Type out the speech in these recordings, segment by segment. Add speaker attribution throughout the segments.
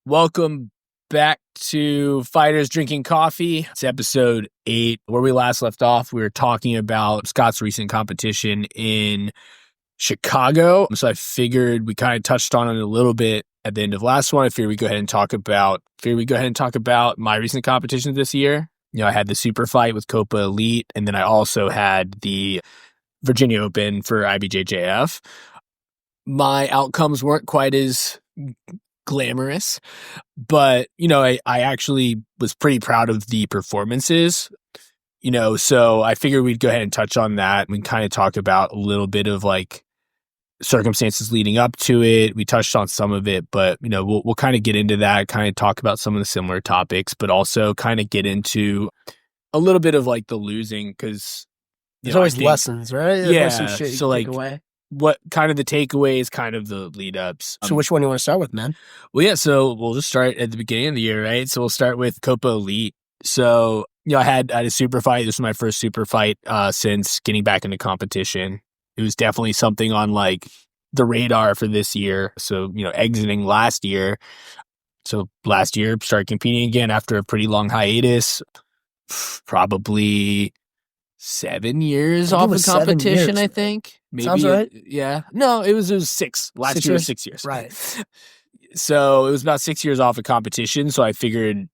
Speaker 1: Welcome back to Fighters Drinking Coffee. It's episode 8. Where we last left off, we were talking about Scott's recent competition in Chicago. So I figured we kind of touched on it a little bit at the end of last one. I figured we'd go ahead and talk about my recent competitions this year. I had the super fight with Copa Elite, and then I also had the Virginia Open for IBJJF. My outcomes weren't quite as glamorous, but I actually was pretty proud of the performances, so I figured we'd go ahead and touch on that and kind of talk about a little bit of like circumstances leading up to it. We touched on some of it, but we'll kind of get into that, kind of talk about some of the similar topics, but also kind of get into a little bit of like the losing, because
Speaker 2: there's always lessons, right?
Speaker 1: Yeah,
Speaker 2: some shit you
Speaker 1: so like
Speaker 2: take away.
Speaker 1: What kind of the takeaways, kind of the lead ups.
Speaker 2: So which one do you want to start with, man?
Speaker 1: Well, yeah, so we'll just start at the beginning of the year, right? So we'll start with Copa Elite. So, I had a super fight. This was my first super fight since getting back into competition. It was definitely something on like the radar for this year. So, exiting last year. So last year, started competing again after a pretty long hiatus, probably 7 years off of competition, I think. Maybe.
Speaker 2: Sounds right.
Speaker 1: Yeah. No, it was 6. Last year was 6 years.
Speaker 2: Right.
Speaker 1: So it was about 6 years off of competition. So I figured,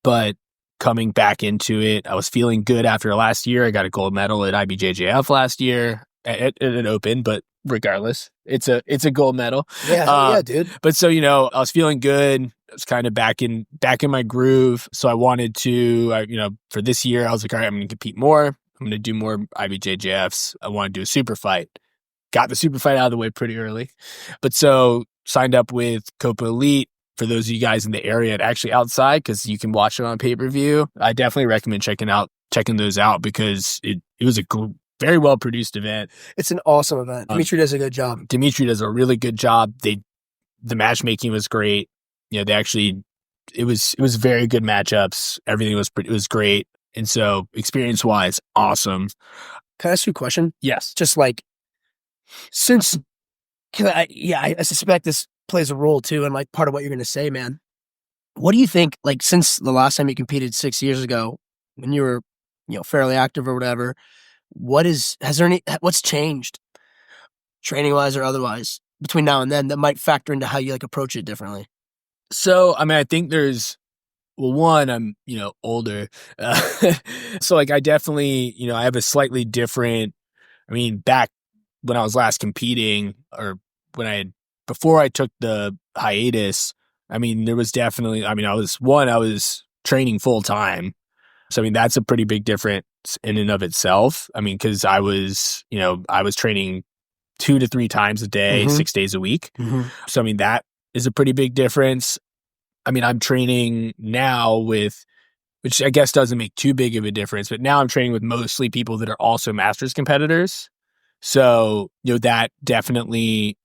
Speaker 1: but coming back into it, I was feeling good after last year. I got a gold medal at IBJJF last year at an open, but regardless, it's a gold medal.
Speaker 2: Yeah, dude.
Speaker 1: But so, I was feeling good. I was kind of back in my groove. So I wanted to, for this year, I was like, all right, I'm going to compete more. I'm going to do more IBJJFs. I want to do a super fight. Got the super fight out of the way pretty early. But so signed up with Copa Elite. For those of you guys in the area and actually outside, because you can watch it on pay-per-view, I definitely recommend checking those out, because it was a very well-produced event.
Speaker 2: It's an awesome event. Dimitri does a good job.
Speaker 1: Dimitri does a really good job. The matchmaking was great. They actually, it was very good matchups. Everything was great. And so experience-wise, awesome.
Speaker 2: Can I ask you a question?
Speaker 1: Yes.
Speaker 2: Just like, I suspect this plays a role too, and like part of what you're going to say, man. What do you think, like, since the last time you competed 6 years ago, when you were, fairly active or whatever, what's changed, training-wise or otherwise, between now and then that might factor into how you like approach it differently?
Speaker 1: So, I think there's, well, one, I'm, older. So like I definitely, I have a slightly different, back when I was last competing, or before I took the hiatus, there was definitely, I was training full time. So, that's a pretty big difference in and of itself. Because I was training 2 to 3 times a day, 6 days a week.
Speaker 2: Mm-hmm.
Speaker 1: So, that is a pretty big difference. I'm training now with, which I guess doesn't make too big of a difference, but now I'm training with mostly people that are also Masters competitors. So, that definitely,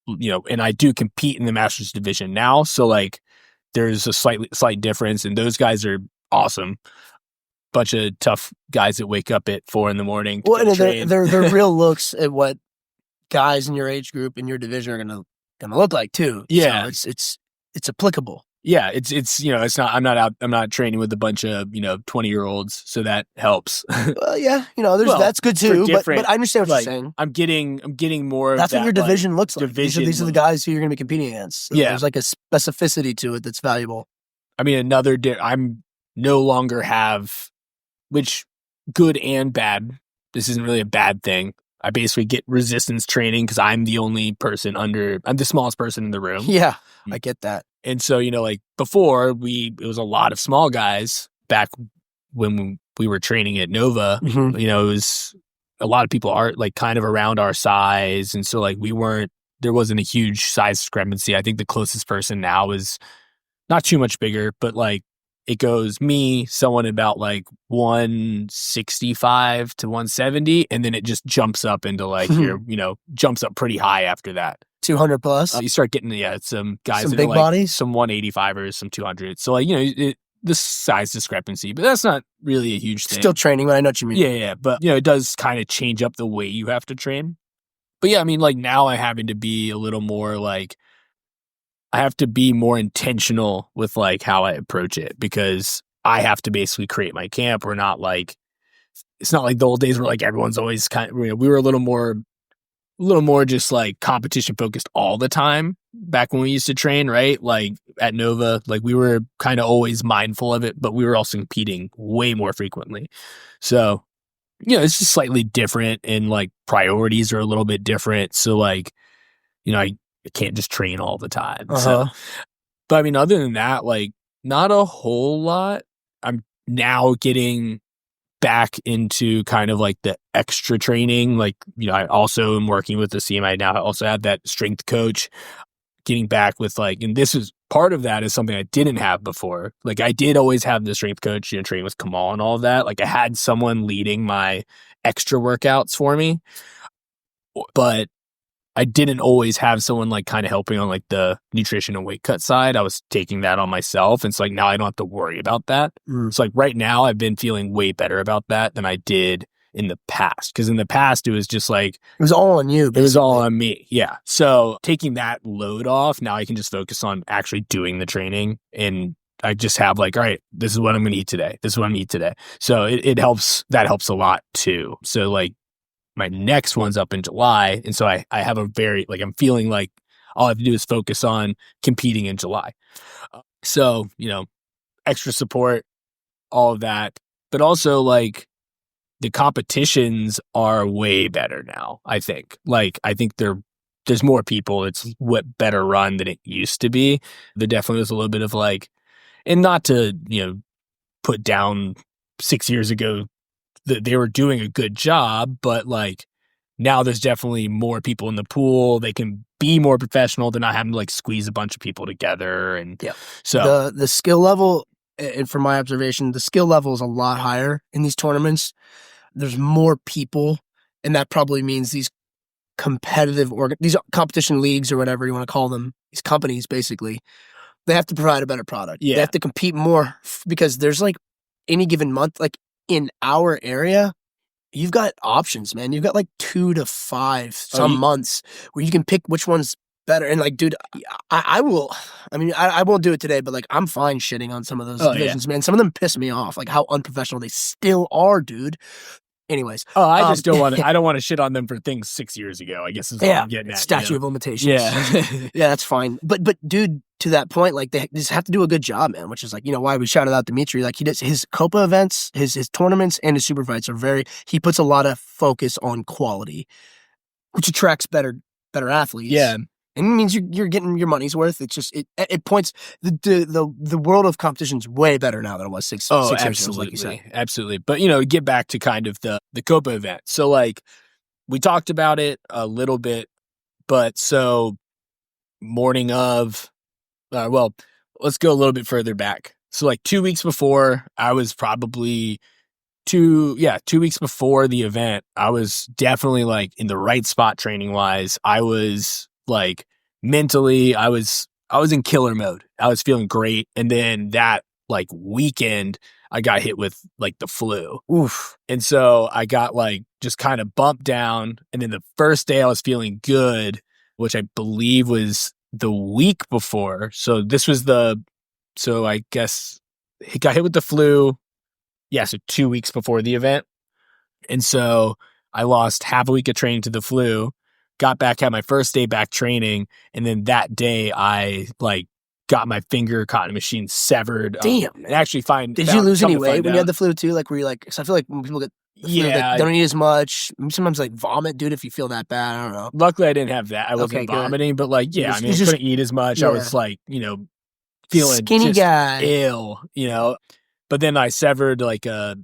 Speaker 1: and I do compete in the Masters division now. So like there's a slight difference, and those guys are awesome. Bunch of tough guys that wake up at 4 a.m.
Speaker 2: Well, they're real looks at what guys in your age group in your division are gonna look like too.
Speaker 1: Yeah.
Speaker 2: So it's applicable.
Speaker 1: Yeah, it's I'm not training with a bunch of 20-year-olds, so that helps.
Speaker 2: Well, yeah, that's good too. But I understand what you're saying.
Speaker 1: I'm getting more.
Speaker 2: That's
Speaker 1: of
Speaker 2: what your division looks like.
Speaker 1: Division
Speaker 2: These are the guys who you're going to be competing against. So
Speaker 1: yeah,
Speaker 2: there's like a specificity to it that's valuable.
Speaker 1: I'm no longer have, which good and bad. This isn't really a bad thing. I basically get resistance training because I'm the smallest person in the room.
Speaker 2: Yeah, I get that.
Speaker 1: And so, like before it was a lot of small guys back when we were training at Nova.
Speaker 2: Mm-hmm.
Speaker 1: It was a lot of people are like kind of around our size. And so like there wasn't a huge size discrepancy. I think the closest person now is not too much bigger, but like it goes me, someone about like 165 to 170, and then it just jumps up into like jumps up pretty high after that.
Speaker 2: 200 plus.
Speaker 1: You start getting some guys
Speaker 2: some
Speaker 1: that
Speaker 2: big
Speaker 1: are like
Speaker 2: bodies,
Speaker 1: some 185ers, some 200s. So like the size discrepancy, but that's not really a huge thing.
Speaker 2: Still training, but I know what you mean.
Speaker 1: Yeah, but it does kind of change up the way you have to train. But yeah, like now I'm having to be a little more like I have to be more intentional with like how I approach it, because I have to basically create my camp. We're not like, it's not like the old days where like everyone's always kind of, we were a little more just like competition focused all the time back when we used to train, right? Like at Nova, like we were kind of always mindful of it, but we were also competing way more frequently. So, it's just slightly different, and like priorities are a little bit different. So like, I can't just train all the time. So, but I mean, other than that, like not a whole lot. I'm now getting back into kind of like the extra training. Like, I also am working with the CM. I now also have that strength coach, getting back with like, and this is part of that is something I didn't have before. Like I did always have the strength coach, training with Kamal and all of that. Like I had someone leading my extra workouts for me, but I didn't always have someone like kind of helping on like the nutrition and weight cut side. I was taking that on myself. And so like now I don't have to worry about that. So like right now I've been feeling way better about that than I did in the past. Because in the past it was just like,
Speaker 2: it was all on you. Basically.
Speaker 1: It was all on me. Yeah. So taking that load off, now I can just focus on actually doing the training. And I just have like, all right, this is what I'm going to eat today. This is what I'm going to eat today. So it helps. That helps a lot too. So like, my next one's up in July. And so I have a very, like, I'm feeling like all I have to do is focus on competing in July. So, extra support, all of that. But also, like, the competitions are way better now, I think. Like, I think there's more people. It's better run than it used to be. There definitely was a little bit of, like, and not to, put down 6 years ago, they were doing a good job, but like now there's definitely more people in the pool. They can be more professional. They're not having to like squeeze a bunch of people together. And so
Speaker 2: the skill level, and from my observation, the skill level is a lot higher in these tournaments. There's more people, and that probably means these these competition leagues or whatever you want to call them, these companies basically, they have to provide a better product.
Speaker 1: Yeah.
Speaker 2: They have to compete more because there's like any given month, like in our area, you've got options, man. You've got like 2 to 5 months where you can pick which one's better. And like, dude, I won't do it today, but like, I'm fine shitting on some of those divisions, man. Some of them piss me off, like how unprofessional they still are, dude. Anyways.
Speaker 1: I just don't want to, I don't want to shit on them for things 6 years ago, I guess is what I'm getting at.
Speaker 2: Statute of limitations.
Speaker 1: Yeah.
Speaker 2: Yeah, that's fine. But dude, to that point, like they just have to do a good job, man, which is like, why we shouted out Dimitri. Like he does his Copa events, his tournaments and his super fights he puts a lot of focus on quality, which attracts better athletes.
Speaker 1: Yeah.
Speaker 2: And it means you're getting your money's worth. It's just it points the world of competition is way better now than it was six years ago, like you said.
Speaker 1: Absolutely. But get back to kind of the Copa event. So like we talked about it a little bit, but so morning of let's go a little bit further back. So like 2 weeks before, I was probably 2 weeks before the event, I was definitely like in the right spot training wise. I was like mentally, I was in killer mode. I was feeling great. And then that like weekend, I got hit with like the flu.
Speaker 2: Oof.
Speaker 1: And so I got like just kind of bumped down. And then the first day I was feeling good, which I believe was the week before. So this was so I guess he got hit with the flu. Yeah. So 2 weeks before the event. And so I lost half a week of training to the flu, got back, had my first day back training. And then that day I like got my finger caught in a machine severed.
Speaker 2: Damn.
Speaker 1: And actually
Speaker 2: Did you lose any weight when you had the flu too? Like were you like, cause I feel like when people get the flu, they don't eat as much. Sometimes like vomit, dude, if you feel that bad. I don't know.
Speaker 1: Luckily I didn't have that. I wasn't vomiting, but like, I couldn't eat as much. I was like, feeling
Speaker 2: skinny
Speaker 1: just
Speaker 2: guy.
Speaker 1: ill, but then I severed like I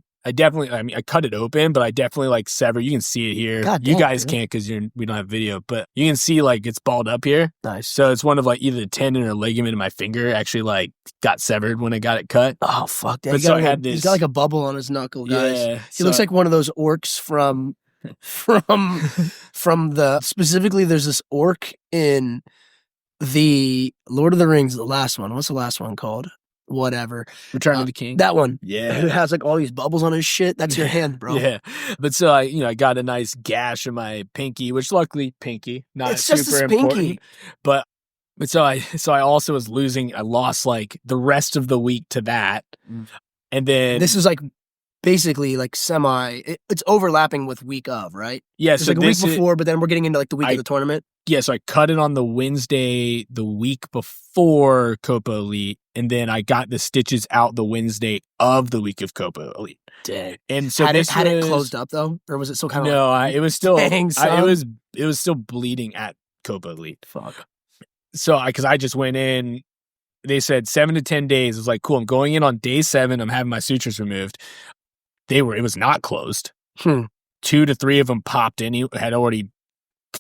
Speaker 1: cut it open, but I definitely like severed. You can see it here.
Speaker 2: God
Speaker 1: you
Speaker 2: damn,
Speaker 1: guys
Speaker 2: dude.
Speaker 1: can't because we don't have video, but you can see like it's balled up here.
Speaker 2: Nice.
Speaker 1: So it's one of like either the tendon or ligament in my finger actually like got severed when I got it cut.
Speaker 2: Oh fuck that!
Speaker 1: But so I had this.
Speaker 2: He's got like a bubble on his knuckle, guys.
Speaker 1: Yeah,
Speaker 2: he looks like one of those orcs from the specifically. There's this orc in the Lord of the Rings, the last one. What's the last one called? Whatever.
Speaker 1: Return of the King.
Speaker 2: That one.
Speaker 1: Yeah.
Speaker 2: It has like all these bubbles on his shit. That's your hand, bro.
Speaker 1: Yeah. But so I got a nice gash in my pinky, which luckily not
Speaker 2: it's just
Speaker 1: super
Speaker 2: his pinky.
Speaker 1: important. But But so I also was losing. I lost like the rest of the week to that, and then
Speaker 2: This is like basically like it's overlapping with week of, right?
Speaker 1: yeah.
Speaker 2: It's
Speaker 1: So
Speaker 2: like a week before, but then we're getting into like the week of the tournament.
Speaker 1: Yeah, so I cut it on the Wednesday, the week before Copa Elite, and then I got the stitches out the Wednesday of the week of Copa Elite.
Speaker 2: Dang.
Speaker 1: And so
Speaker 2: had it closed up though, or was it still kind of
Speaker 1: no?
Speaker 2: like,
Speaker 1: It was still
Speaker 2: dang,
Speaker 1: it was still bleeding at Copa Elite.
Speaker 2: Fuck.
Speaker 1: So because I just went in, they said 7 to 10 days. I was like, cool. I'm going in on day 7. I'm having my sutures removed. It was not closed. 2 to 3 of them popped in. He had already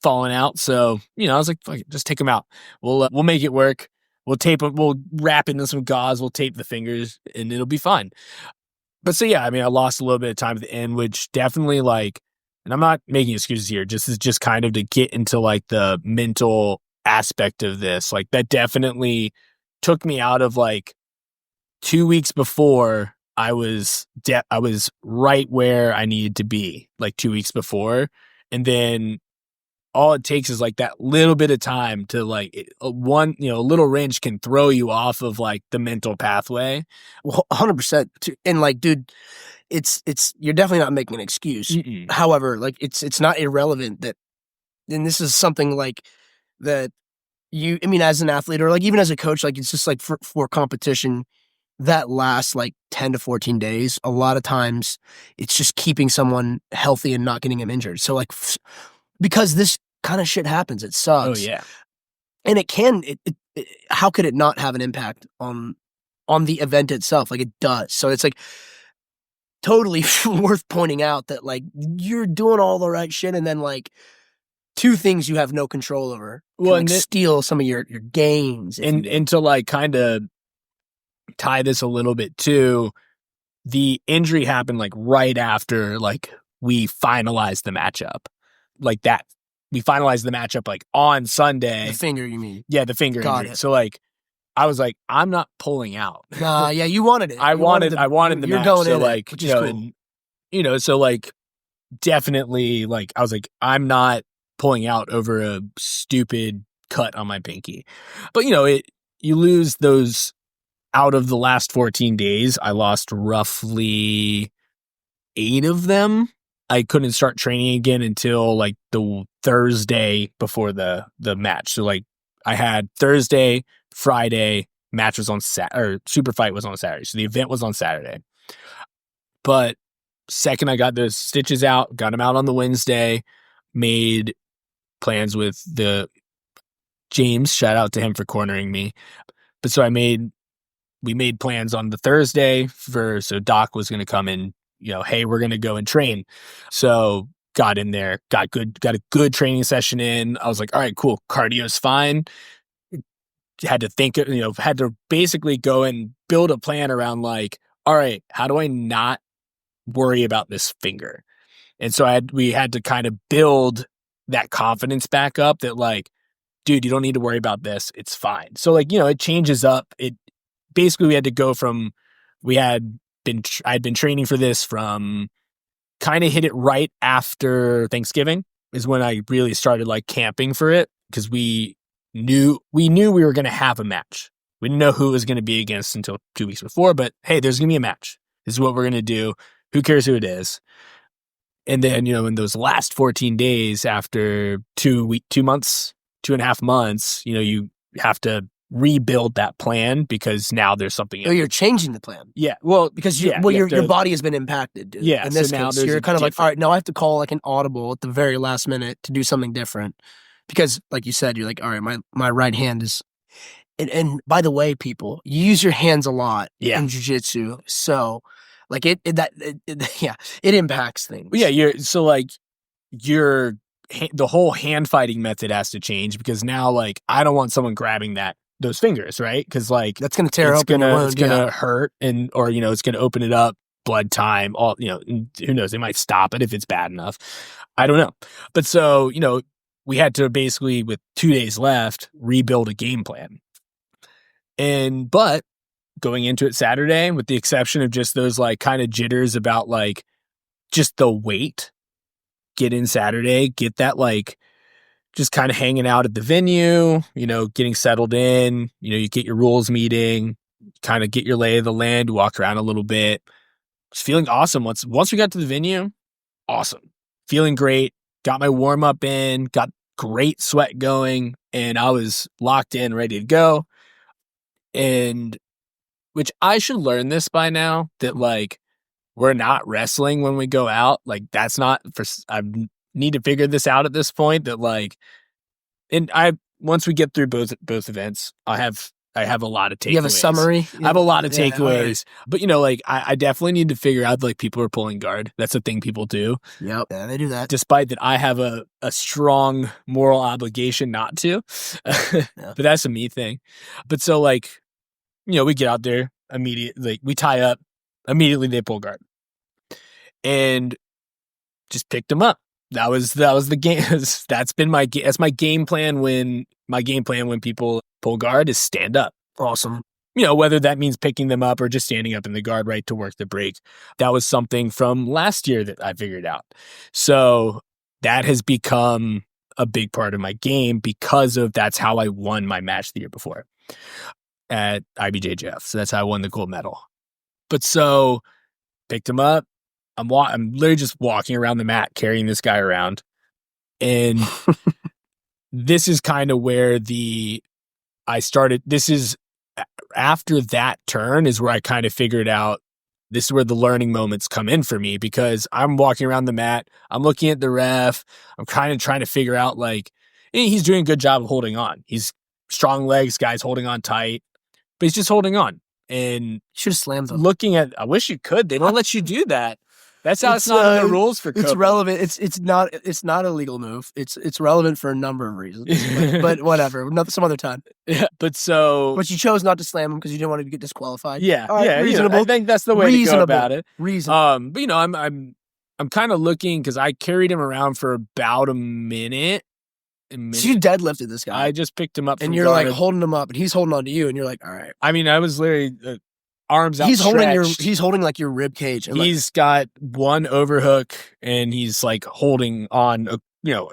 Speaker 1: fallen out. So, I was like, fuck it, just take them out. We'll make it work. We'll tape them. We'll wrap it in some gauze. We'll tape the fingers and it'll be fine. But so, yeah, I mean, I lost a little bit of time at the end, which definitely like, and I'm not making excuses here. Just kind of to get into like the mental aspect of this. Like that definitely took me out of like 2 weeks before I was right where I needed to be like 2 weeks before. And then all it takes is like that little bit of time to like a little wrench can throw you off of like the mental pathway.
Speaker 2: Well, 100%. And like, dude, it's you're definitely not making an excuse.
Speaker 1: Mm-mm.
Speaker 2: However, like it's not irrelevant that, and this is something like that as an athlete or like even as a coach, like it's just like for competition that lasts like 10 to 14 days. A lot of times it's just keeping someone healthy and not getting them injured. So like, because this kind of shit happens, it sucks.
Speaker 1: Oh yeah.
Speaker 2: And it can, how could it not have an impact on the event itself? Like it does. So it's like totally worth pointing out that like you're doing all the right shit and then like 2 things you have no control over can like steal some of your gains.
Speaker 1: And to like kind of tie this a little bit too, the injury happened like right after like we finalized the matchup. Like that. We finalized the matchup like on Sunday.
Speaker 2: The finger, you mean?
Speaker 1: Yeah, the finger injury. So like I was like, I'm not pulling out.
Speaker 2: Yeah, you wanted it.
Speaker 1: I wanted the
Speaker 2: you're
Speaker 1: match.
Speaker 2: Going
Speaker 1: so
Speaker 2: in
Speaker 1: like,
Speaker 2: it, which is cool.
Speaker 1: So like definitely like I was like, I'm not pulling out over a stupid cut on my pinky. But you lose those out of the last 14 days. I lost roughly 8 of them. I couldn't start training again until like the Thursday before the match. So like I had Thursday, Friday, match was on or super fight was on Saturday. So the event was on Saturday. But second I got those stitches out, got them out on the Wednesday, made plans with the James, shout out to him for cornering me. But so we made plans on the Thursday so Doc was going to come in, hey, we're going to go and train. So got in there, got a good training session in. I was like, all right, cool. Cardio's fine. Had to think, had to basically go and build a plan around like, all right, how do I not worry about this finger? And so we had to kind of build that confidence back up that like, dude, you don't need to worry about this. It's fine. So like, it changes up. Basically we had to go from, I'd been training for this from kind of hit it right after Thanksgiving is when I really started like camping for it. Cause we knew we were going to have a match. We didn't know who it was going to be against until 2 weeks before, but hey, there's going to be a match. This is what we're going to do. Who cares who it is? And then, in those last 14 days after 2.5 months, you have to rebuild that plan because now there's something.
Speaker 2: Oh, you're changing the plan.
Speaker 1: Yeah. Well,
Speaker 2: because your body has been impacted, dude.
Speaker 1: Yeah.
Speaker 2: In this case, you're kind of like, all right, now I have to call like an audible at the very last minute to do something different. Because like you said, you're like, all right, my right hand is, and by the way, people, you use your hands a lot in jiu-jitsu. So like it impacts things.
Speaker 1: Yeah. The whole hand fighting method has to change because now like I don't want someone grabbing those fingers, right? Because like
Speaker 2: that's gonna tear open your wound,
Speaker 1: it's gonna hurt or it's gonna open it up, blood time, all who knows, they might stop it if it's bad enough. I don't know. But so, we had to basically with 2 days left rebuild a game plan. But going into it Saturday, with the exception of just those like kind of jitters about like just the weight, get in Saturday, get that like just kind of hanging out at the venue, getting settled in, you get your rules meeting, kind of get your lay of the land, walk around a little bit. Just feeling awesome. Once we got to the venue, awesome. Feeling great. Got my warm up in, got great sweat going, and I was locked in, ready to go. And which I should learn this by now, that like we're not wrestling when we go out. Like that's not I need to figure this out at this point, that like, and once we get through both events, I have a lot of takeaways.
Speaker 2: You have a summary?
Speaker 1: I have a lot of takeaways.
Speaker 2: Right.
Speaker 1: But, like, I definitely need to figure out, like, people are pulling guard. That's a thing people do.
Speaker 2: Yep. Yeah, they do that.
Speaker 1: Despite that I have a strong moral obligation not to. Yeah. But that's a me thing. But so, like, we get out there immediately. Like, we tie up. Immediately they pull guard. And just picked them up. That was the game. That's my game plan when people pull guard is stand up.
Speaker 2: Awesome.
Speaker 1: Whether that means picking them up or just standing up in the guard, right, to work the break. That was something from last year that I figured out. So that has become a big part of my game because of that's how I won my match the year before at IBJJF. So that's how I won the gold medal. But so picked him up. I'm literally just walking around the mat, carrying this guy around. And this is kind of where this is after that turn is where I kind of figured out this is where the learning moments come in for me, because I'm walking around the mat. I'm looking at the ref. I'm kind of trying to figure out, like, he's doing a good job of holding on. He's strong legs, guys holding on tight, but he's just holding on. And
Speaker 2: should have slammed them.
Speaker 1: I wish you could. They don't let you do that. That's how it's not in the rules for Copa.
Speaker 2: It's relevant. It's not a legal move. It's relevant for a number of reasons. but whatever. Some other time.
Speaker 1: Yeah. But you
Speaker 2: chose not to slam him because you didn't want to get disqualified.
Speaker 1: Yeah.
Speaker 2: Right,
Speaker 1: yeah.
Speaker 2: Reasonable.
Speaker 1: I think that's the way to go about it.
Speaker 2: Reasonable.
Speaker 1: But I'm kind of looking, because I carried him around for about a minute.
Speaker 2: So you deadlifted this guy.
Speaker 1: I just picked him up,
Speaker 2: and you're like holding him up, and he's holding on to you, and you're like, all right.
Speaker 1: I mean, I was literally arms out.
Speaker 2: He's holding like your rib cage.
Speaker 1: He's got one overhook, and he's like holding on.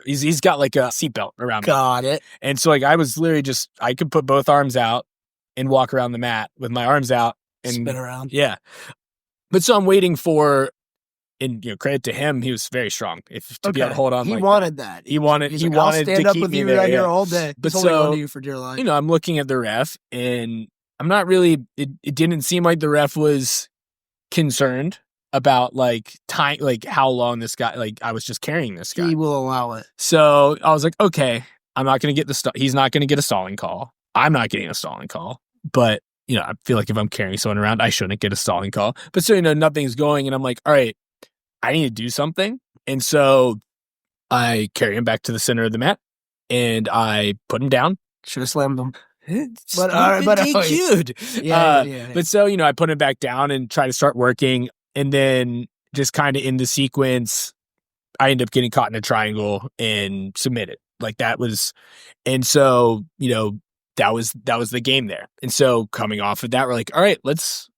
Speaker 1: He's got like a seatbelt around.
Speaker 2: Got it.
Speaker 1: And so like I was literally I could put both arms out and walk around the mat with my arms out and
Speaker 2: spin around.
Speaker 1: Yeah. But so I'm waiting for. And credit to him, he was very strong. To be able to hold on,
Speaker 2: he wanted that.
Speaker 1: He wanted
Speaker 2: I'll stand
Speaker 1: to
Speaker 2: up
Speaker 1: keep
Speaker 2: with
Speaker 1: me
Speaker 2: you
Speaker 1: there,
Speaker 2: right here all day.
Speaker 1: But
Speaker 2: he's holding on to you for dear life.
Speaker 1: I'm looking at the ref, and I'm not really. It didn't seem like the ref was concerned about like time, like how long this guy. Like I was just carrying this guy.
Speaker 2: He will allow it.
Speaker 1: So I was like, okay, I'm not going to get he's not going to get a stalling call. I'm not getting a stalling call, but. I feel like if I'm carrying someone around, I shouldn't get a stalling call. But so, nothing's going, and I'm like, all right, I need to do something. And so I carry him back to the center of the mat, and I put him down.
Speaker 2: Should have slammed him.
Speaker 1: But DQ'd.
Speaker 2: Yeah.
Speaker 1: But so, I put him back down and try to start working. And then just kind of in the sequence, I end up getting caught in a triangle and submitted. Like that was, and so, that was the game there. And so coming off of that, we're like, all right, let's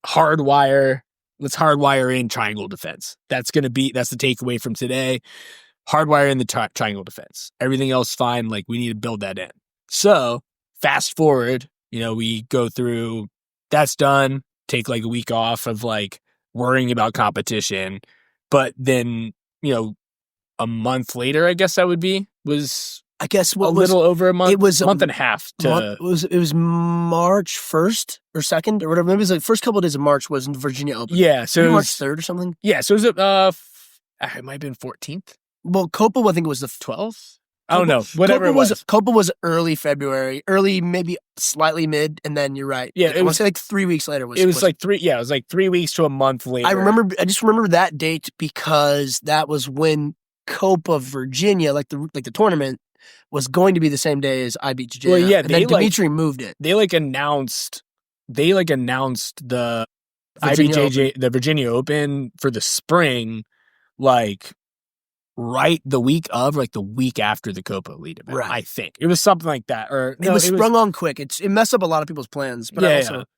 Speaker 1: hardwire in triangle defense. That's the takeaway from today. Hardwire in the triangle defense. Everything else fine. Like we need to build that in. So fast forward, we go through, that's done. Take like a week off of like worrying about competition. But then, a month later, I guess that would be, little over a month. It was a month and a half.
Speaker 2: It was March 1st or 2nd or whatever. Maybe it was like first couple of days of March was in Virginia Open.
Speaker 1: Yeah, so
Speaker 2: March 3rd or something.
Speaker 1: Yeah, so it might have been 14th.
Speaker 2: Well, Copa, I think it was the
Speaker 1: 12th. I don't know. Whatever it was.
Speaker 2: Copa was early February, early maybe slightly mid, and then you're right.
Speaker 1: Yeah,
Speaker 2: it was like 3 weeks later.
Speaker 1: It was like 3 weeks to a month later.
Speaker 2: I just remember that date because that was when Copa Virginia, like the tournament, was going to be the same day as IBJJF.
Speaker 1: Well, yeah,
Speaker 2: and then Dimitri moved it.
Speaker 1: They announced the
Speaker 2: Virginia
Speaker 1: IBJJ, the Virginia Open for the spring, like right the week of, like the week after the Copa Elite event.
Speaker 2: Right.
Speaker 1: I think it was something like that, or
Speaker 2: It was sprung on quick. It messed up a lot of people's plans. But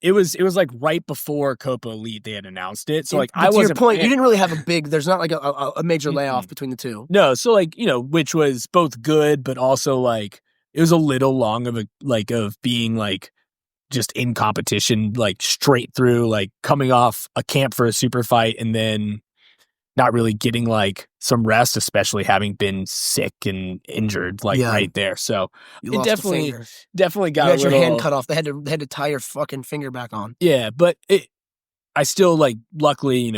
Speaker 1: it was like right before Copa Elite they had announced it. So like
Speaker 2: I wasn't. To your point, you didn't really have a big. There's not like a major layoff between the two.
Speaker 1: No, so like which was both good, but also like it was a little long of being like just in competition, like straight through, like coming off a camp for a super fight and then not really getting like some rest, especially having been sick and injured right there. So
Speaker 2: it
Speaker 1: definitely got
Speaker 2: you had
Speaker 1: your
Speaker 2: hand cut off. They had to tie your fucking finger back on.
Speaker 1: Yeah, but I still like, luckily,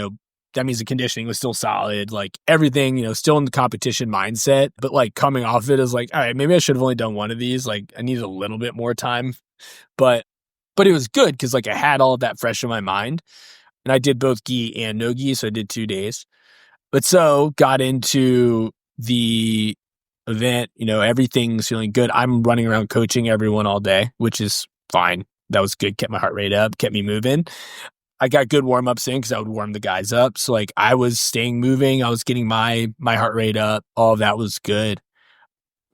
Speaker 1: that means the conditioning was still solid, like everything, still in the competition mindset, but like coming off of it is like, all right, maybe I should have only done one of these. Like I needed a little bit more time, but it was good because like I had all of that fresh in my mind and I did both gi and no gi. So I did 2 days. But so got into the event, everything's feeling good. I'm running around coaching everyone all day, which is fine. That was good. Kept my heart rate up, kept me moving. I got good warm-ups in because I would warm the guys up. So like I was staying moving. I was getting my heart rate up. All of that was good.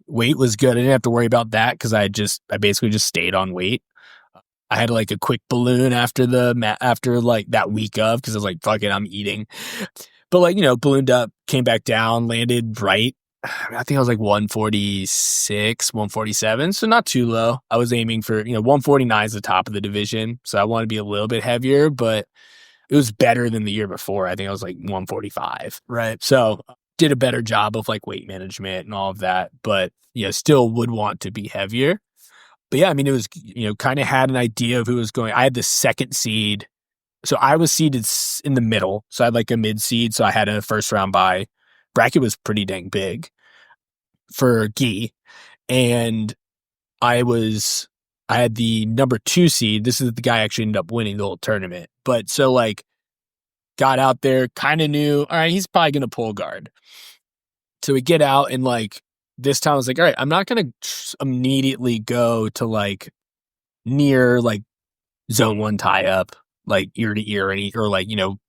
Speaker 1: Weight was good. I didn't have to worry about that because I basically just stayed on weight. I had like a quick balloon after like that week of, because I was like, fuck it, I'm eating. But like, ballooned up, came back down, landed right. I think I was like 146, 147. So not too low. I was aiming for, 149 is the top of the division. So I want to be a little bit heavier, but it was better than the year before. I think I was like 145.
Speaker 2: Right.
Speaker 1: So did a better job of like weight management and all of that, but still would want to be heavier. But yeah, I mean, it was, kind of had an idea of who was going. I had the second seed. So I was seeded in the middle. So I had like a mid seed. So I had a first round bye. Bracket was pretty dang big for gi. And I had the number 2 seed. This is the guy actually ended up winning the whole tournament. But so like got out there, kind of knew, all right, he's probably going to pull guard. So we get out and like this time I was like, all right, I'm not going to immediately go to like near like zone 1 tie up, like ear to ear or like,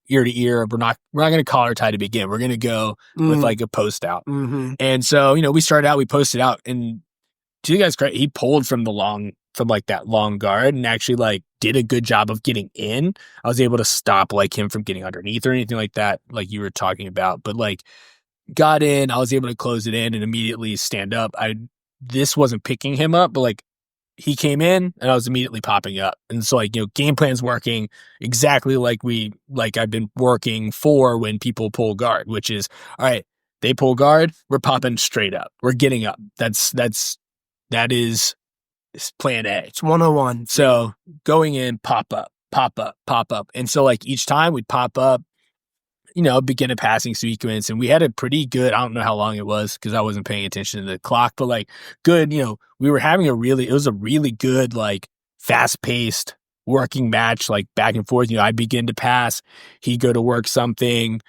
Speaker 1: ear to ear. We're not going to collar tie to begin. We're going to go with like a post out.
Speaker 2: Mm-hmm.
Speaker 1: And so, we started out, we posted out, and to you guys' credit, he pulled from like that long guard and actually like did a good job of getting in. I was able to stop like him from getting underneath or anything like that, like you were talking about, but like got in, I was able to close it in and immediately stand up. This wasn't picking him up, but like he came in and I was immediately popping up. And so like, game plan's working exactly like I've been working for when people pull guard, which is, all right, they pull guard, we're popping straight up. We're getting up. That is plan A.
Speaker 2: It's 101.
Speaker 1: So going in, pop up, pop up, pop up. And so like each time we'd pop up, begin a passing sequence. And we had a pretty good, I don't know how long it was because I wasn't paying attention to the clock, but like good, we were having it was a really good, like fast paced working match, like back and forth. I'd begin to pass, he'd go to work something,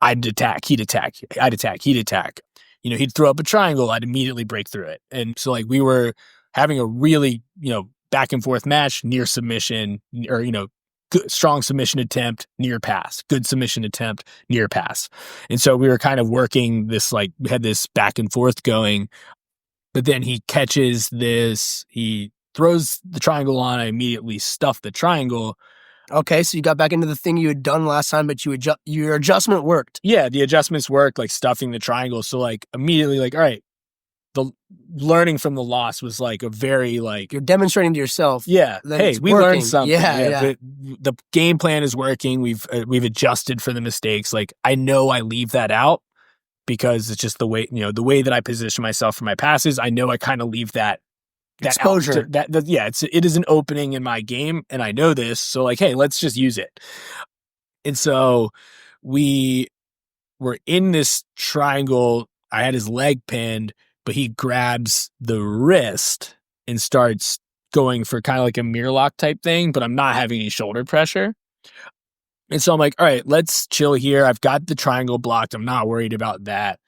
Speaker 1: I'd attack, he'd attack, I'd attack, he'd attack. He'd throw up a triangle, I'd immediately break through it. And so like we were having a really, back and forth match, near submission, or, good, strong submission attempt, near pass, good submission attempt, near pass. And so we were kind of working this, like we had this back and forth going, but then he catches this, he throws the triangle on, I immediately stuff the triangle.
Speaker 2: Okay, so you got back into the thing you had done last time, but your adjustment worked.
Speaker 1: Yeah, the adjustments worked, like stuffing the triangle. So like immediately like, all right, the learning from the loss was like a very like
Speaker 2: you're demonstrating to yourself.
Speaker 1: Yeah, hey, we learned something.
Speaker 2: Yeah.
Speaker 1: The game plan is working. We've adjusted for the mistakes. Like I know I leave that out because it's just the way the way that I position myself for my passes. I know I kind of leave that
Speaker 2: exposure.
Speaker 1: It is an opening in my game, and I know this. So like, hey, let's just use it. And so we were in this triangle. I had his leg pinned, but he grabs the wrist and starts going for kind of like a mirror lock type thing, but I'm not having any shoulder pressure. And so I'm like, all right, let's chill here. I've got the triangle blocked. I'm not worried about that.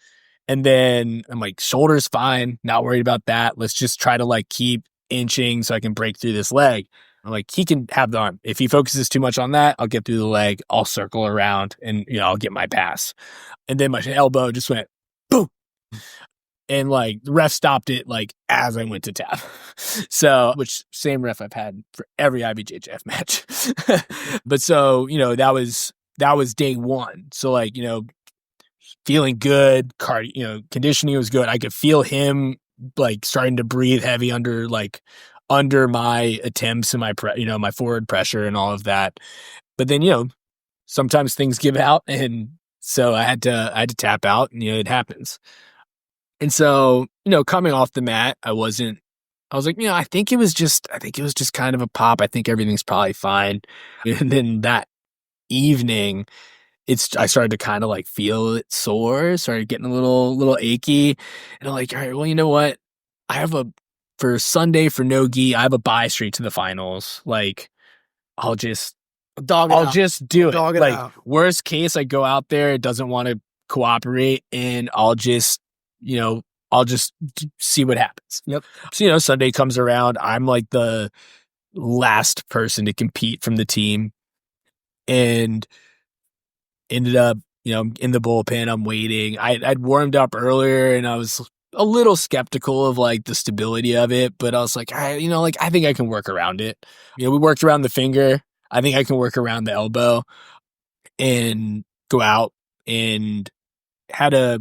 Speaker 1: And then I'm like, shoulder's fine. Not worried about that. Let's just try to like keep inching so I can break through this leg. I'm like, he can have the arm. If he focuses too much on that, I'll get through the leg, I'll circle around, and I'll get my pass. And then my elbow just went boom. And like the ref stopped it like as I went to tap. So, which same ref I've had for every IBJJF match. But so, that was day one. So like, feeling good, conditioning was good. I could feel him like starting to breathe heavy under my attempts and my forward pressure and all of that. But then, sometimes things give out, and so I had to tap out, and it happens. And so, coming off the mat, I was like, I think it was just kind of a pop. I think everything's probably fine. And then that evening, I started to kind of like feel it sore, started getting a little achy. And I'm like, all right, well, you know what? For Sunday for no gi, I have a bye straight to the finals. Like, I'll just do it. Like,
Speaker 2: out.
Speaker 1: Worst case, I go out there, it doesn't want to cooperate, and I'll just see what happens.
Speaker 2: Yep.
Speaker 1: So, Sunday comes around. I'm like the last person to compete from the team, and ended up, in the bullpen. I'm waiting. I'd warmed up earlier, and I was a little skeptical of like the stability of it, but I was like, I think I can work around it. We worked around the finger. I think I can work around the elbow and go out. And the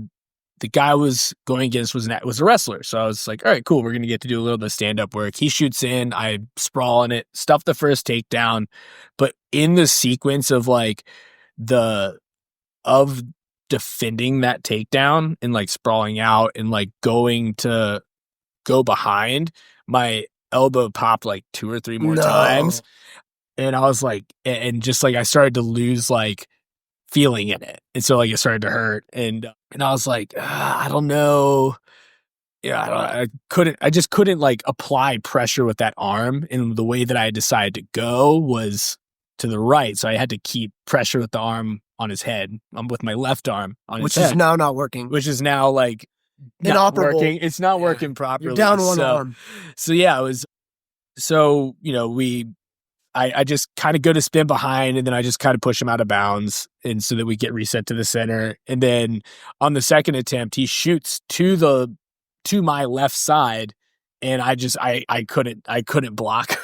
Speaker 1: guy I was going against was a wrestler. So I was like, all right, cool. We're going to get to do a little bit of stand-up work. He shoots in, I sprawl on it, stuff the first takedown. But in the sequence of like of defending that takedown and like sprawling out and like going to go behind, my elbow popped like 2 or 3 more times. And I was like, and just like I started to lose like feeling in it. And so like it started to hurt. And I was like, I don't know. Yeah, I just couldn't like apply pressure with that arm. And the way that I decided to go was to the right. So I had to keep pressure with the arm on his head. I'm with my left arm on his head.
Speaker 2: Which is now not working.
Speaker 1: Which is now like not
Speaker 2: inoperable.
Speaker 1: Working. It's not working properly.
Speaker 2: You're down one arm.
Speaker 1: So yeah, it was. So I just kind of go to spin behind, and then I just kind of push him out of bounds, and so that we get reset to the center. And then on the second attempt, he shoots to my left side, and I couldn't block.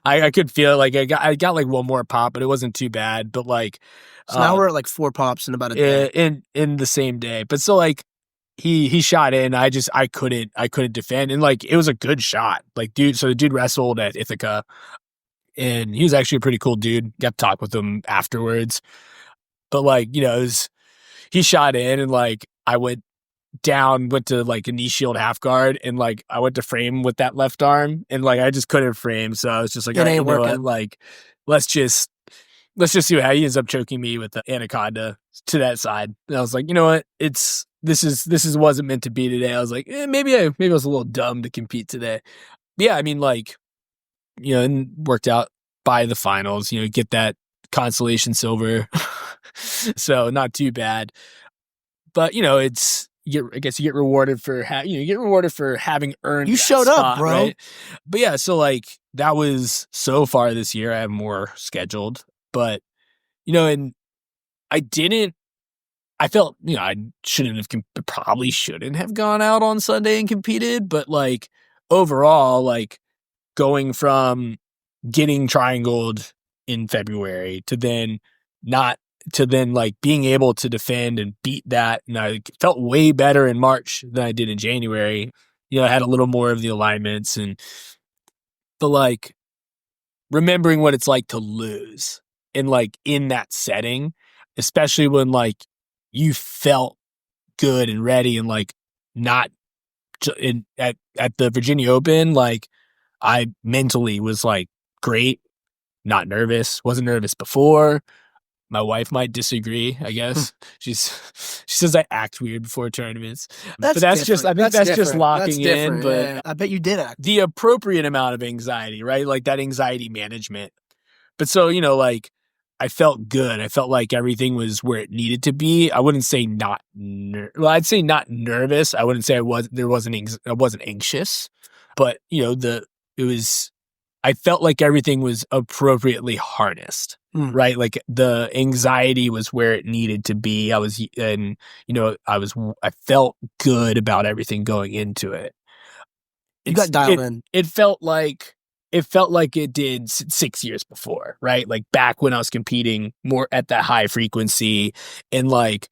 Speaker 1: I could feel like I got like one more pop, but it wasn't too bad. But like,
Speaker 2: so now we're at like 4 pops in about a day
Speaker 1: in the same day. But so like he shot in, I couldn't defend, and like it was a good shot. Like so the dude wrestled at Ithaca, and he was actually a pretty cool dude. Got to talk with him afterwards. But like, he shot in, and like I went to like a knee shield half guard, and like I went to frame with that left arm, and like I just couldn't frame. So I was just like,
Speaker 2: it ain't working.
Speaker 1: Like, let's just see how he ends up choking me with the anaconda to that side. And I was like, you know what? This wasn't meant to be today. I was like, maybe I was a little dumb to compete today. But yeah, I mean, like, and worked out by the finals, get that consolation silver. So not too bad. But, I guess you get rewarded for having earned.
Speaker 2: You
Speaker 1: that
Speaker 2: showed
Speaker 1: spot,
Speaker 2: up, bro.
Speaker 1: Right? But yeah, so like that was so far this year. I have more scheduled, but and I felt I probably shouldn't have gone out on Sunday and competed, but like overall, like going from getting triangled in February to then like being able to defend and beat that. And I felt way better in March than I did in January. I had a little more of the alignments, but like remembering what it's like to lose and like in that setting, especially when like you felt good and ready, and like not at the Virginia Open, like I mentally was like great, not nervous, wasn't nervous before. My wife might disagree, I guess. She says I act weird before tournaments. But that's just locking in. But
Speaker 2: yeah. I bet you did act.
Speaker 1: The appropriate amount of anxiety, right? Like that anxiety management. But so, like I felt good. I felt like everything was where it needed to be. I wouldn't say I'd say not nervous. I wouldn't say I wasn't anxious. But, I felt like everything was appropriately harnessed, right? Like the anxiety was where it needed to be. I felt good about everything going into it.
Speaker 2: You got dialed in.
Speaker 1: It felt like it did 6 years before, right? Like back when I was competing more at that high frequency, and like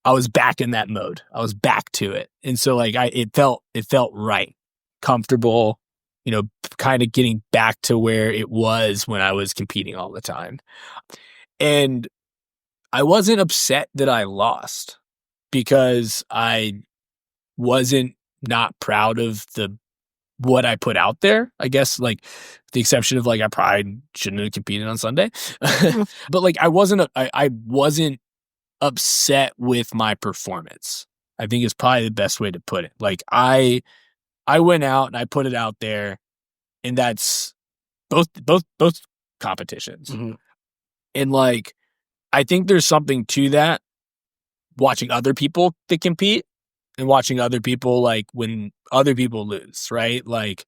Speaker 1: I was back in that mode. I was back to it. And so like it felt right, comfortable, kind of getting back to where it was when I was competing all the time. And I wasn't upset that I lost, because I wasn't not proud of what I put out there. I guess, like, the exception of like I probably shouldn't have competed on Sunday. But like I wasn't upset with my performance, I think is probably the best way to put it. Like I went out and I put it out there, and that's both competitions. And like I think there's something to that, watching other people that compete and watching other people, like when other people lose, right? Like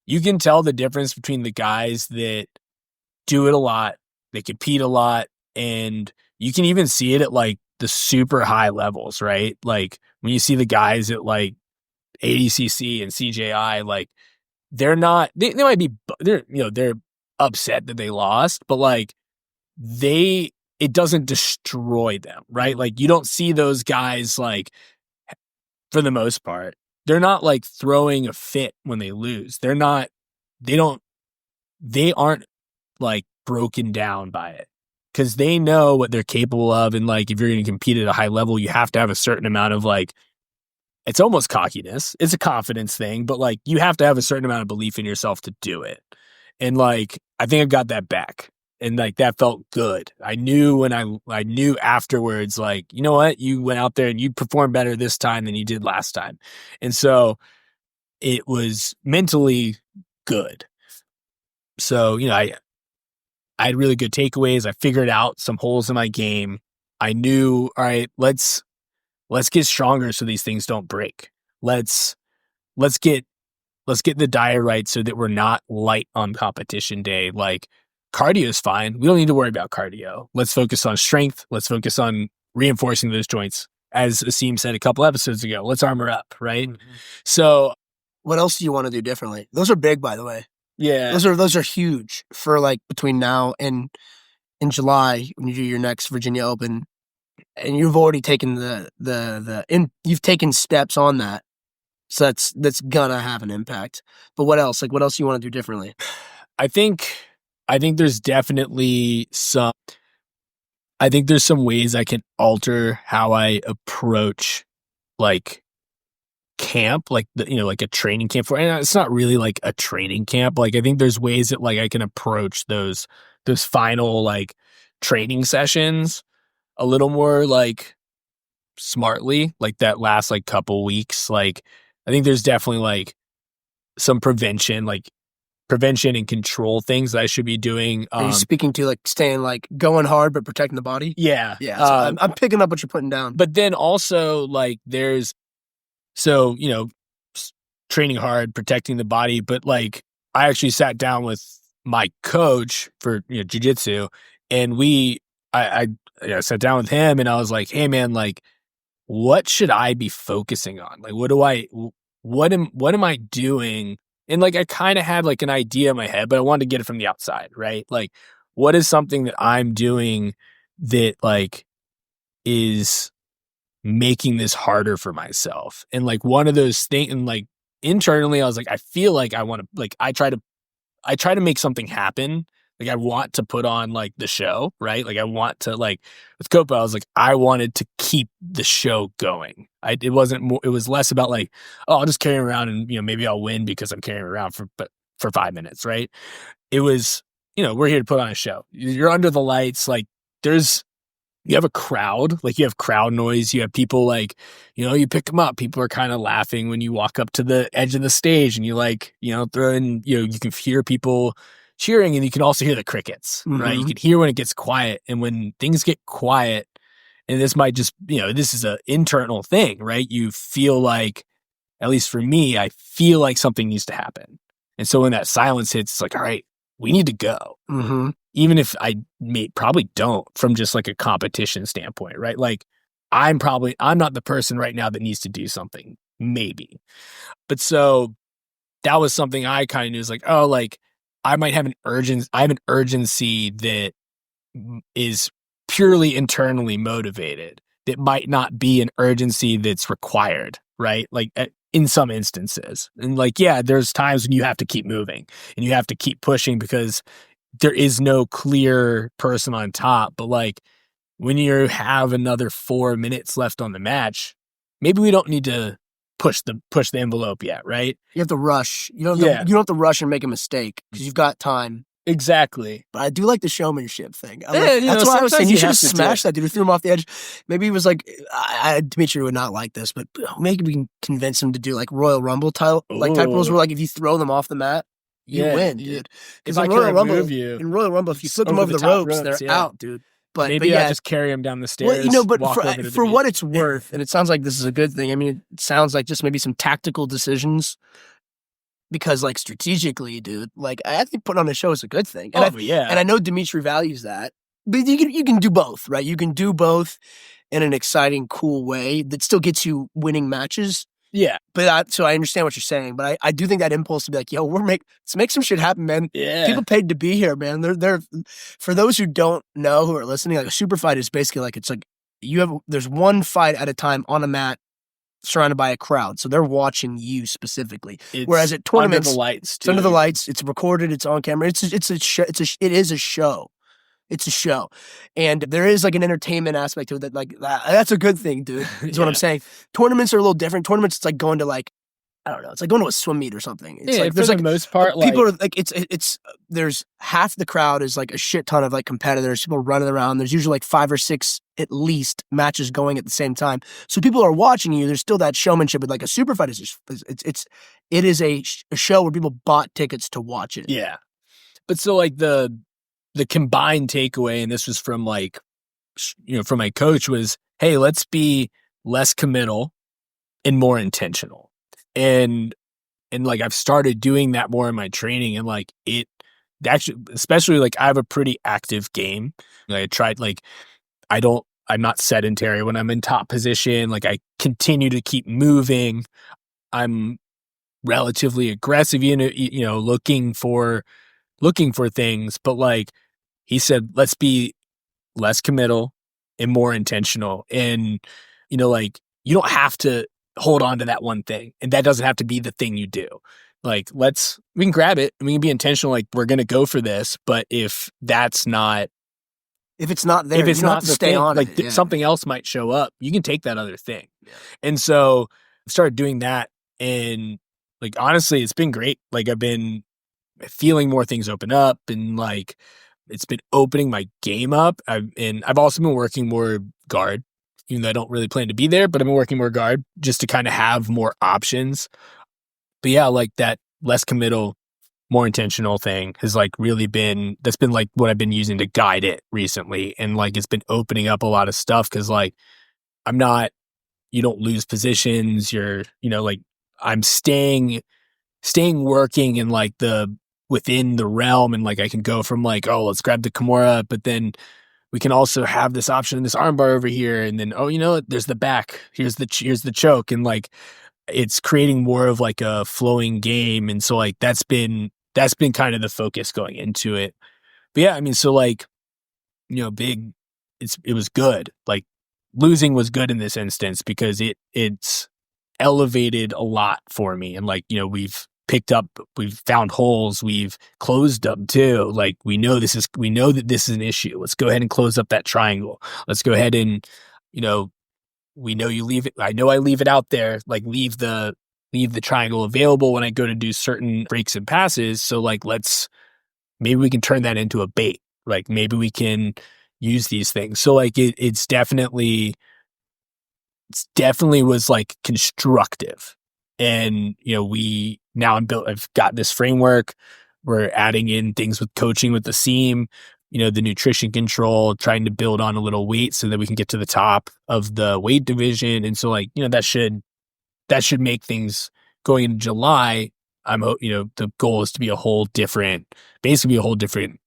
Speaker 1: you can tell the difference between the guys that do it a lot, they compete a lot, and you can even see it at like the super high levels, right? Like when you see the guys at like ADCC and CJI, like they're not, they might be, they're upset that they lost, but like it doesn't destroy them, right? Like you don't see those guys, like, for the most part, they're not like throwing a fit when they lose. They aren't like broken down by it, because they know what they're capable of. And like, if you're going to compete at a high level, you have to have a certain amount of like, it's almost cockiness. It's a confidence thing, but like you have to have a certain amount of belief in yourself to do it. And like, I think I got that back. And like, that felt good. I knew when I knew afterwards, like, you know what, you went out there and you performed better this time than you did last time. And so it was mentally good. So, I had really good takeaways. I figured out some holes in my game. I knew, all right, let's get stronger so these things don't break. Let's get the diet right so that we're not light on competition day. Like, cardio is fine. We don't need to worry about cardio. Let's focus on strength. Let's focus on reinforcing those joints. As Asim said a couple episodes ago, let's armor up, right? So
Speaker 2: what else do you want to do differently? Those are big, by the way.
Speaker 1: Yeah.
Speaker 2: Those are huge for like between now and in July when you do your next Virginia Open, and you've already taken you've taken steps on that. So that's gonna have an impact. But what else? Like, what else do you want to do differently?
Speaker 1: I think there's definitely some ways I can alter how I approach like camp, like like a training camp and it's not really like a training camp. Like I think there's ways that like I can approach those final like training sessions a little more like smartly, like that last like couple weeks. Like I think there's definitely like some prevention and control things that I should be doing.
Speaker 2: Are you speaking to like staying like going hard but protecting the body?
Speaker 1: Yeah.
Speaker 2: So I'm picking up what you're putting down.
Speaker 1: But then also like training hard, protecting the body. But like I actually sat down with my coach for jiu-jitsu, and I sat down with him and I was like, hey man, like what should I be focusing on? Like what am I doing? And like I kind of had like an idea in my head, but I wanted to get it from the outside, right? Like what is something that I'm doing that like is making this harder for myself? And like one of those things, and like internally I was like, I feel like I want to, like I try to make something happen. Like I want to put on like the show, right? Like I want to, like with Copa, I was like, I wanted to keep the show going. It was less about like, oh, I'll just carry him around and maybe I'll win because I'm carrying him around for 5 minutes, right? It was, we're here to put on a show. You're under the lights, like you have a crowd, like you have crowd noise. You have people like, you pick them up. People are kind of laughing when you walk up to the edge of the stage and you like, throw in, you can hear people cheering, and you can also hear the crickets, right? You can hear when it gets quiet, and when things get quiet, and this might just, this is an internal thing, right? You feel like, at least for me, I feel like something needs to happen. And so when that silence hits, it's like, all right, we need to go.
Speaker 2: Mm-hmm.
Speaker 1: Even if I probably don't from just like a competition standpoint, right? Like I'm not the person right now that needs to do something, maybe. But so that was something I kind of knew, is like, oh, like I have an urgency that is purely internally motivated. That might not be an urgency that's required, right? Like in some instances. And like, yeah, there's times when you have to keep moving and you have to keep pushing because there is no clear person on top. But like when you have another 4 minutes left on the match, maybe we don't need to push the envelope yet, right?
Speaker 2: You have to rush. You don't have to rush and make a mistake because you've got time.
Speaker 1: Exactly.
Speaker 2: But I do like the showmanship thing.
Speaker 1: That's
Speaker 2: why I was saying you should have
Speaker 1: have to
Speaker 2: smashed that dude who threw him off the edge. Maybe he was like, Dimitri would not like this, but maybe we can convince him to do like Royal Rumble type rules where like if you throw them off the mat, you win, dude. Because in Royal Rumble, if you flip them over the ropes, they're out, dude. But
Speaker 1: maybe I just carry him down the stairs.
Speaker 2: Well, but for what it's worth, and it sounds like this is a good thing. I mean, it sounds like just maybe some tactical decisions. Because like strategically, dude, like I think putting on a show is a good thing. And and I know Dimitri values that. But you can do both, right? You can do both in an exciting, cool way that still gets you winning matches.
Speaker 1: Yeah.
Speaker 2: But so I understand what you're saying, but I do think that impulse to be like, yo, let's make some shit happen, man.
Speaker 1: Yeah.
Speaker 2: People paid to be here, man. They're for those who don't know, who are listening, like a super fight is basically like, it's like there's one fight at a time on a mat surrounded by a crowd. So they're watching you specifically. Whereas at tournaments,
Speaker 1: under the lights,
Speaker 2: it's under the lights, it's recorded, it's on camera. It is a show. It's a show. And there is like an entertainment aspect to it that's a good thing, dude. Is what I'm saying. Tournaments are a little different. Tournaments, it's like going to like, I don't know, it's like going to a swim meet or something. It's like,
Speaker 1: for the most part,
Speaker 2: people are like, there's half the crowd is like a shit ton of like competitors, people running around. There's usually like 5 or 6 at least matches going at the same time. So people are watching you. There's still that showmanship, but like a super fight it is a show where people bought tickets to watch it.
Speaker 1: Yeah. But so like the combined takeaway, and this was from like, from my coach, was, hey, let's be less committal and more intentional. And like I've started doing that more in my training, and like it actually, especially like I have a pretty active game. Like I tried, like I'm not sedentary when I'm in top position. Like I continue to keep moving. I'm relatively aggressive, looking for things. But like he said, let's be less committal and more intentional. And, like you don't have to hold on to that one thing, and that doesn't have to be the thing you do. Like we can grab it and we can be intentional. Like we're going to go for this, but if it's not there, you don't have to stay on it. Like something else might show up. You can take that other thing. Yeah. And so I started doing that, and like, honestly, it's been great. Like I've been feeling more things open up, and like, it's been opening my game up. I've also been working more guard, even though I don't really plan to be there, but I've been working more guard just to kind of have more options. But yeah, like that less committal, more intentional thing has like that's been like what I've been using to guide it recently. And like, it's been opening up a lot of stuff. Cause like, you don't lose positions. Like I'm staying working in like within the realm. And like, I can go from like, oh, let's grab the Kimura, but then we can also have this option in this armbar over here. And then, oh, there's the back. Here's the choke. And like, it's creating more of like a flowing game. And so like, that's been kind of the focus going into it. But yeah, I mean, so like, it was good. Like losing was good in this instance because it's elevated a lot for me. And like, we've found holes, we've closed them too. Like we know that this is an issue. Let's go ahead and close up that triangle. Let's go ahead and, we know you leave it. I know I leave it out there, like leave the triangle available when I go to do certain breaks and passes. So like, maybe we can turn that into a bait. Like maybe we can use these things. So like it's definitely was like constructive. And, I've got this framework. We're adding in things with coaching with the seam, the nutrition control, trying to build on a little weight so that we can get to the top of the weight division. And so like, that should make things going into July the goal is to be basically a whole different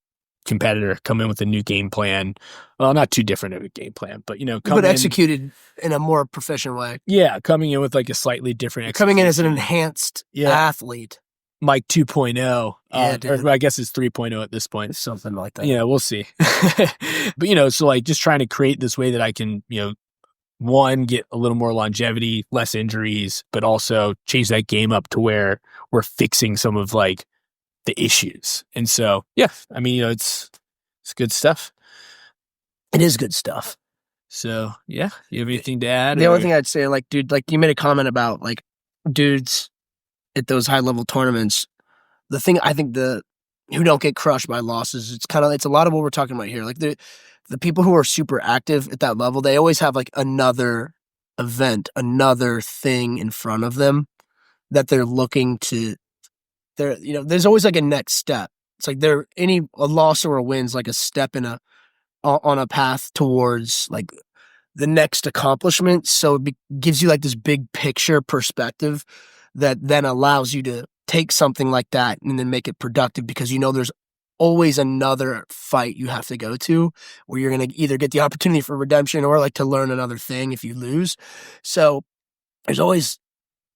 Speaker 1: competitor, come in with a new game plan. Well, not too different of a game plan, but
Speaker 2: executed in a more proficient way.
Speaker 1: Yeah, coming in with like a slightly different execution.
Speaker 2: Coming in as an enhanced athlete.
Speaker 1: Mike 2.0. Or I guess it's 3.0 at this point.
Speaker 2: Something like that.
Speaker 1: Yeah, we'll see. But so like just trying to create this way that I can, one, get a little more longevity, less injuries, but also change that game up to where we're fixing some of like the issues. And so, yeah, I mean, it's good stuff.
Speaker 2: It is good stuff.
Speaker 1: So, yeah, you have anything to add?
Speaker 2: The only thing I'd say, like, dude, like you made a comment about like dudes at those high level tournaments. The thing I think who don't get crushed by losses, it's a lot of what we're talking about here. Like the people who are super active at that level, they always have like another event, another thing in front of them that they're looking to. There's always like a next step. It's like a loss or a win's like a step on a path towards like the next accomplishment. So it gives you like this big picture perspective that then allows you to take something like that and then make it productive, because there's always another fight you have to go to where you're going to either get the opportunity for redemption or like to learn another thing if you lose. So there's always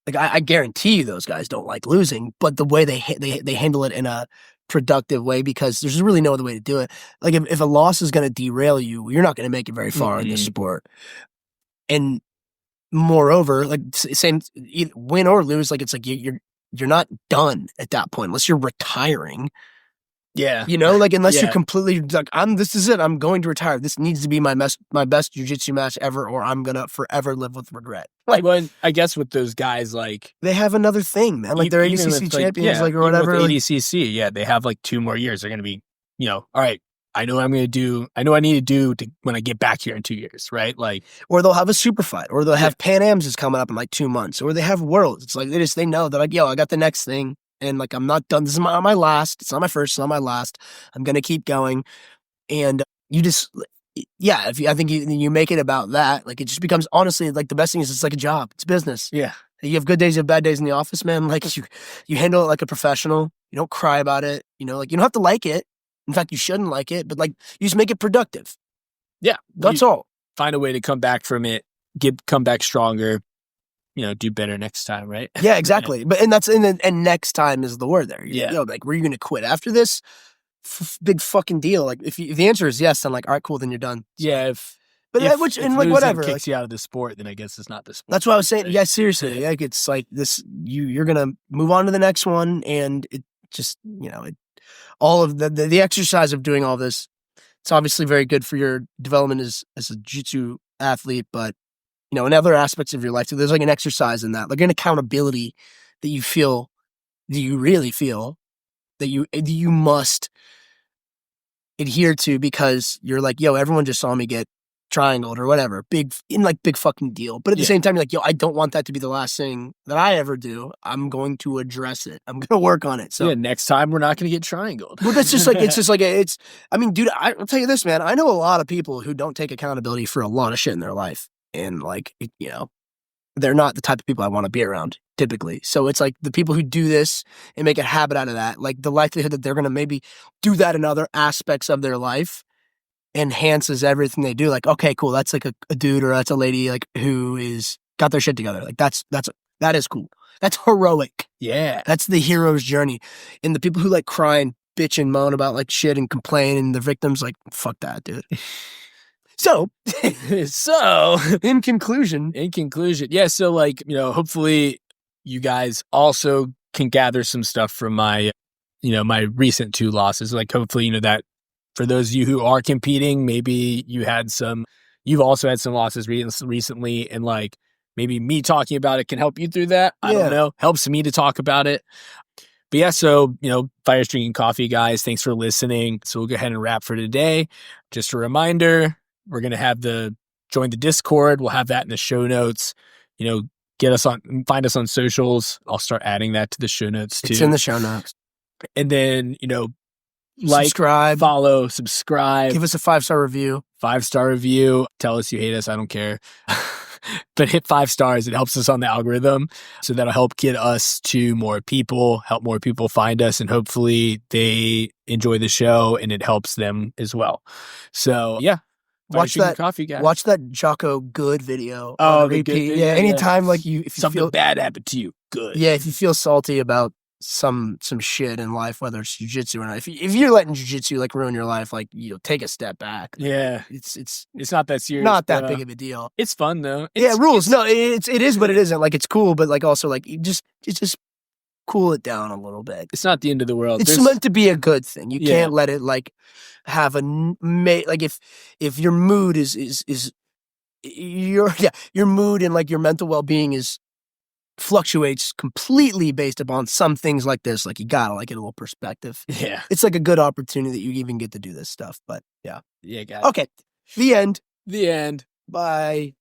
Speaker 2: like, I guarantee you those guys don't like losing, but the way they handle it in a productive way, because there's really no other way to do it. Like if a loss is going to derail you, you're not going to make it very far in this sport. And moreover, like same win or lose, like it's like you're not done at that point unless you're retiring.
Speaker 1: Yeah.
Speaker 2: Like unless you're completely like, this is it. I'm going to retire. This needs to be my best jiu-jitsu match ever, or I'm going to forever live with regret. Like,
Speaker 1: well, I guess with those guys, like
Speaker 2: they have another thing, man. Like they're ADCC champions, or whatever.
Speaker 1: With ADCC, they have like 2 more years. They're going to be, all right, I know what I'm going to do. I know what I need to do when I get back here in 2 years, right? Like,
Speaker 2: or they'll have a super fight, or they'll have Pan Am's is coming up in like 2 months, or they have Worlds. It's like they know that like, I got the next thing. And like, I'm not done. This is my last. It's not my first. It's not my last. I'm going to keep going. And you just, I think you make it about that. Like, it just becomes, honestly, like the best thing is it's like a job. It's business.
Speaker 1: Yeah.
Speaker 2: You have good days, you have bad days in the office, man. Like you handle it like a professional. You don't cry about it. Like you don't have to like it. In fact, you shouldn't like it, but like you just make it productive.
Speaker 1: Yeah.
Speaker 2: That's all.
Speaker 1: Find a way to come back from it, come back stronger. Do better next time, right?
Speaker 2: Yeah, exactly. But and next time is the word there. Like, were you going to quit after this? Big fucking deal. Like, if the answer is yes, I'm like, all right, cool, then you're done.
Speaker 1: Yeah.
Speaker 2: If whatever
Speaker 1: kicks you out of the sport, then I guess it's not the sport.
Speaker 2: That's what I was saying. Yeah, seriously. Like, it's like this. You're gonna move on to the next one, and it just all of the exercise of doing all this. It's obviously very good for your development as a jiu-jitsu athlete, but in other aspects of your life, so there's like an exercise in that, like an accountability that you really feel that you must adhere to, because you're like, everyone just saw me get triangled or whatever, big fucking deal. But at the same time, you're like, I don't want that to be the last thing that I ever do. I'm going to address it. I'm going to work on it. So
Speaker 1: next time we're not going to get triangled.
Speaker 2: Well, that's just like, I mean, dude, I'll tell you this, man. I know a lot of people who don't take accountability for a lot of shit in their life. And like, they're not the type of people I want to be around typically. So it's like the people who do this and make a habit out of that, like the likelihood that they're going to maybe do that in other aspects of their life enhances everything they do. Like, okay, cool. That's like a dude or that's a lady like who is got their shit together. Like that is cool. That's heroic.
Speaker 1: Yeah.
Speaker 2: That's the hero's journey. And the people who like cry and bitch and moan about like shit and complain and the victims, like, fuck that, dude. So in conclusion.
Speaker 1: Yeah. So like, hopefully you guys also can gather some stuff from my, my recent 2 losses. Like hopefully, that for those of you who are competing, maybe you've also had some losses recently, and like maybe me talking about it can help you through that. I don't know. Helps me to talk about it. But yeah, so, Fighters Drinking Coffee, guys, thanks for listening. So we'll go ahead and wrap for today. Just a reminder, we're going to have join the Discord. We'll have that in the show notes. Find us on socials. I'll start adding that to the show notes too.
Speaker 2: It's in the show notes.
Speaker 1: And then,
Speaker 2: like, subscribe,
Speaker 1: follow, subscribe.
Speaker 2: Give us a 5-star review.
Speaker 1: 5-star review. Tell us you hate us. I don't care. but hit 5 stars. It helps us on the algorithm. So that'll help get us to more people, help more people find us, and hopefully they enjoy the show and it helps them as well. So yeah.
Speaker 2: Watch that
Speaker 1: coffee, guys.
Speaker 2: Watch that Jocko Good video.
Speaker 1: Oh,
Speaker 2: on
Speaker 1: the good
Speaker 2: repeat.
Speaker 1: video,
Speaker 2: Yeah, anytime like if you
Speaker 1: something
Speaker 2: feel
Speaker 1: bad happened to you, good.
Speaker 2: Yeah, if you feel salty about some shit in life, whether it's jiu-jitsu or not, if you're letting jiu-jitsu like ruin your life, like, you know, take a step back. Like,
Speaker 1: Yeah,
Speaker 2: it's
Speaker 1: not that serious.
Speaker 2: Not that big of a deal.
Speaker 1: It's fun though.
Speaker 2: Rules. No, it is, but it isn't. Like, it's cool, but like also like just cool it down a little bit.
Speaker 1: It's not the end of the world.
Speaker 2: It's meant to be a good thing. You
Speaker 1: Yeah.
Speaker 2: can't let it like have like if your mood is your mood and like your mental well-being fluctuates completely based upon some things like this. Like, you gotta like get a little perspective.
Speaker 1: Yeah.
Speaker 2: It's like a good opportunity that you even get to do this stuff. But yeah.
Speaker 1: Yeah, guys.
Speaker 2: Okay. The end.
Speaker 1: The end.
Speaker 2: Bye.